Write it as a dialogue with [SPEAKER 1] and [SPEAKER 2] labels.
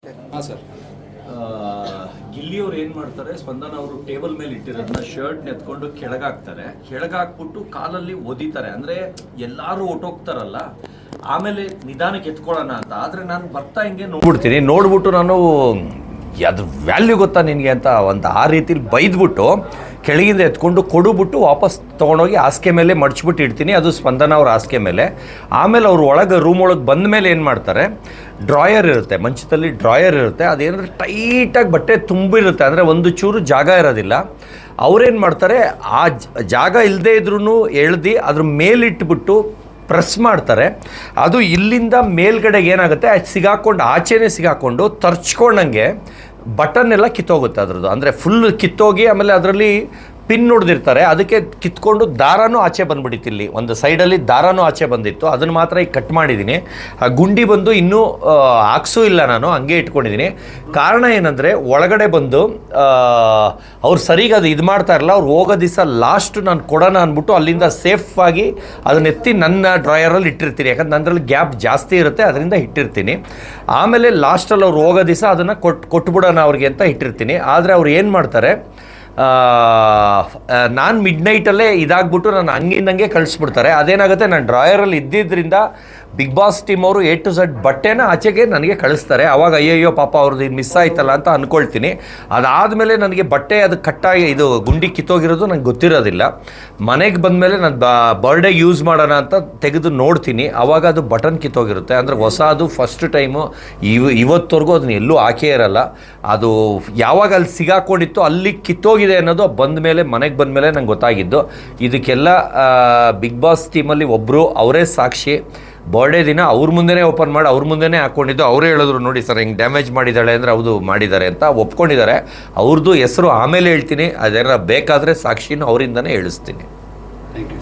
[SPEAKER 1] ಹಾಂ ಸರ್.
[SPEAKER 2] ಗಿಲ್ಲಿಯವ್ರು ಏನು ಮಾಡ್ತಾರೆ, ಸ್ಪಂದನ ಅವರು ಟೇಬಲ್ ಮೇಲೆ ಇಟ್ಟಿರೋದನ್ನ ಶರ್ಟ್ ನೆತ್ಕೊಂಡು ಕೆಳಗಾಕ್ತಾರೆ. ಕೆಳಗಾಕ್ಬಿಟ್ಟು ಕಾಲಲ್ಲಿ ಒದಿತಾರೆ. ಅಂದರೆ ಎಲ್ಲರೂ ಹೊಟ್ಟೋಗ್ತಾರಲ್ಲ, ಆಮೇಲೆ ನಿಧಾನಕ್ಕೆ ಎತ್ಕೊಳ್ಳೋಣ ಅಂತ. ಆದರೆ ನಾನು ಬರ್ತಾ ಹಿಂಗೆ ನೋಡ್ಬಿಡ್ತೀನಿ. ನೋಡ್ಬಿಟ್ಟು ನಾನು ಅದು ವ್ಯಾಲ್ಯೂ ಗೊತ್ತಾ ನಿನಗೆ ಅಂತ ಒಂದು ಆ ರೀತಿಲಿ ಬೈದ್ಬಿಟ್ಟು ಕೆಳಗಿಂದ ಎತ್ಕೊಂಡು ಕೊಡುಬಿಟ್ಟು ವಾಪಸ್ ತೊಗೊಂಡೋಗಿ ಹಾಸಿಗೆ ಮೇಲೆ ಮಡ್ಚ್ಬಿಟ್ಟು ಇಡ್ತೀನಿ. ಅದು ಸ್ಪಂದನ ಅವ್ರ ಹಾಸಿಗೆ ಮೇಲೆ. ಆಮೇಲೆ ಅವ್ರು ರೂಮ್ ಒಳಗೆ ಬಂದ ಮೇಲೆ ಏನು ಮಾಡ್ತಾರೆ, ಡ್ರಾಯರ್ ಇರುತ್ತೆ, ಮಂಚದಲ್ಲಿ ಡ್ರಾಯರ್ ಇರುತ್ತೆ. ಅದೇನಾದ್ರೆ ಟೈಟಾಗಿ ಬಟ್ಟೆ ತುಂಬಿರುತ್ತೆ, ಅಂದರೆ ಒಂದು ಚೂರು ಜಾಗ ಇರೋದಿಲ್ಲ. ಅವ್ರೇನು ಮಾಡ್ತಾರೆ, ಆ ಜಾಗ ಇಲ್ಲದೇ ಇದ್ರೂ ಎಳ್ದು ಅದ್ರ ಮೇಲಿಟ್ಬಿಟ್ಟು ಪ್ರೆಸ್ ಮಾಡ್ತಾರೆ. ಅದು ಇಲ್ಲಿಂದ ಮೇಲ್ಗಡೆಗೆ ಏನಾಗುತ್ತೆ, ಸಿಗಾಕೊಂಡು ಆಚೆನೇ ಸಿಗಾಕೊಂಡು ತರ್ಚ್ಕೊಂಡಂಗೆ ಬಟನ್ ಎಲ್ಲ ಕಿತ್ತೋಗುತ್ತೆ ಅದ್ರದ್ದು. ಅಂದರೆ ಫುಲ್ ಕಿತ್ತೋಗಿ ಆಮೇಲೆ ಅದರಲ್ಲಿ ಪಿನ್ ಹೊಡೆದಿರ್ತಾರೆ. ಅದಕ್ಕೆ ಕಿತ್ಕೊಂಡು ದಾರನೂ ಆಚೆ ಬಂದುಬಿಟ್ಟಿತ್ತು. ಇಲ್ಲಿ ಒಂದು ಸೈಡಲ್ಲಿ ದಾರನೂ ಆಚೆ ಬಂದಿತ್ತು. ಅದನ್ನು ಮಾತ್ರ ಈಗ ಕಟ್ ಮಾಡಿದ್ದೀನಿ. ಆ ಗುಂಡಿ ಬಂದು ಇನ್ನೂ ಹಾಕ್ಸೂ ಇಲ್ಲ, ನಾನು ಹಂಗೆ ಇಟ್ಕೊಂಡಿದ್ದೀನಿ. ಕಾರಣ ಏನಂದರೆ, ಒಳಗಡೆ ಬಂದು ಅವ್ರು ಸರಿಗೆ ಅದು ಇದು ಮಾಡ್ತಾ ಇರಲ್ಲ. ಅವ್ರು ಹೋಗೋ ದಿವಸ ಲಾಸ್ಟ್ ನಾನು ಕೊಡೋಣ ಅಂದ್ಬಿಟ್ಟು ಅಲ್ಲಿಂದ ಸೇಫಾಗಿ ಅದನ್ನ ಎತ್ತಿ ನನ್ನ ಡ್ರಾಯರಲ್ಲಿ ಇಟ್ಟಿರ್ತೀನಿ. ಯಾಕಂದ್ರೆ ನನ್ನಲ್ಲಿ ಗ್ಯಾಪ್ ಜಾಸ್ತಿ ಇರುತ್ತೆ, ಅದರಿಂದ ಇಟ್ಟಿರ್ತೀನಿ. ಆಮೇಲೆ ಲಾಸ್ಟಲ್ಲಿ ಅವ್ರು ಹೋಗೋ ದಿವಸ ಅದನ್ನು ಕೊಟ್ಬಿಡೋಣ ಅವ್ರಿಗೆ ಅಂತ ಇಟ್ಟಿರ್ತೀನಿ. ಆದರೆ ಅವ್ರು ಏನು ಮಾಡ್ತಾರೆ, ನಾನು ಮಿಡ್ನೈಟಲ್ಲೇ ಇದಾಗ್ಬಿಟ್ಟು ನಾನು ಹಂಗಿಂದಂಗೆ ಕಳಿಸ್ಬಿಡ್ತಾರೆ. ಅದೇನಾಗುತ್ತೆ, ನಾನು ಡ್ರಾಯರಲ್ಲಿ ಇದ್ದಿದ್ದರಿಂದ ಬಿಗ್ ಬಾಸ್ ಟೀಮ್ ಅವರು A to Z ಬಟ್ಟೆನ ಆಚೆಗೆ ನನಗೆ ಕಳಿಸ್ತಾರೆ. ಆವಾಗ ಅಯ್ಯಯ್ಯೋ ಪಾಪ ಅವ್ರದ್ದು ಇದು ಮಿಸ್ ಆಯ್ತಲ್ಲ ಅಂತ ಅಂದ್ಕೊಳ್ತೀನಿ. ಅದಾದಮೇಲೆ ನನಗೆ ಬಟ್ಟೆ ಅದು ಕಟ್ಟಾಗಿ ಇದು ಗುಂಡಿ ಕಿತ್ತೋಗಿರೋದು ನಂಗೆ ಗೊತ್ತಿರೋದಿಲ್ಲ. ಮನೆಗೆ ಬಂದಮೇಲೆ ನಾನು ಬರ್ಡೇಗೆ ಯೂಸ್ ಮಾಡೋಣ ಅಂತ ತೆಗೆದು ನೋಡ್ತೀನಿ. ಆವಾಗ ಅದು ಬಟನ್ ಕಿತ್ತೋಗಿರುತ್ತೆ. ಅಂದರೆ ಹೊಸದು ಫಸ್ಟ್ ಟೈಮು ಇವತ್ತವರೆಗೂ ಅದನ್ನ ಎಲ್ಲೂ ಹಾಕೇ ಇರಲ್ಲ. ಅದು ಯಾವಾಗ ಅಲ್ಲಿ ಸಿಗಾಕೊಂಡಿತ್ತು ಅಲ್ಲಿ ಕಿತ್ತೋಗಿದೆ ಅನ್ನೋದು ಮನೆಗೆ ಬಂದಮೇಲೆ ನಂಗೆ ಗೊತ್ತಾಗಿದ್ದು. ಇದಕ್ಕೆಲ್ಲ ಬಿಗ್ ಬಾಸ್ ಟೀಮಲ್ಲಿ ಒಬ್ಬರು ಅವರೇ ಸಾಕ್ಷಿ. ಬರ್ಡೇ ದಿನ ಅವ್ರ ಮುಂದೆನೇ ಓಪನ್ ಮಾಡಿ ಅವ್ರ ಮುಂದೆನೇ ಹಾಕ್ಕೊಂಡಿದ್ದು. ಅವರೇ ಹೇಳಿದ್ರು, ನೋಡಿ ಸರ್ ಹಿಂಗೆ ಡ್ಯಾಮೇಜ್ ಮಾಡಿದ್ದಾಳೆ ಅಂದರೆ ಹೌದು ಮಾಡಿದ್ದಾರೆ ಅಂತ ಒಪ್ಕೊಂಡಿದ್ದಾರೆ. ಅವ್ರದ್ದು ಹೆಸರು ಆಮೇಲೆ ಹೇಳ್ತೀನಿ. ಅದೇನಾರ ಬೇಕಾದರೆ ಸಾಕ್ಷಿನೂ ಅವರಿಂದನೇ ಹೇಳಿಸ್ತೀನಿ.
[SPEAKER 1] Thank you.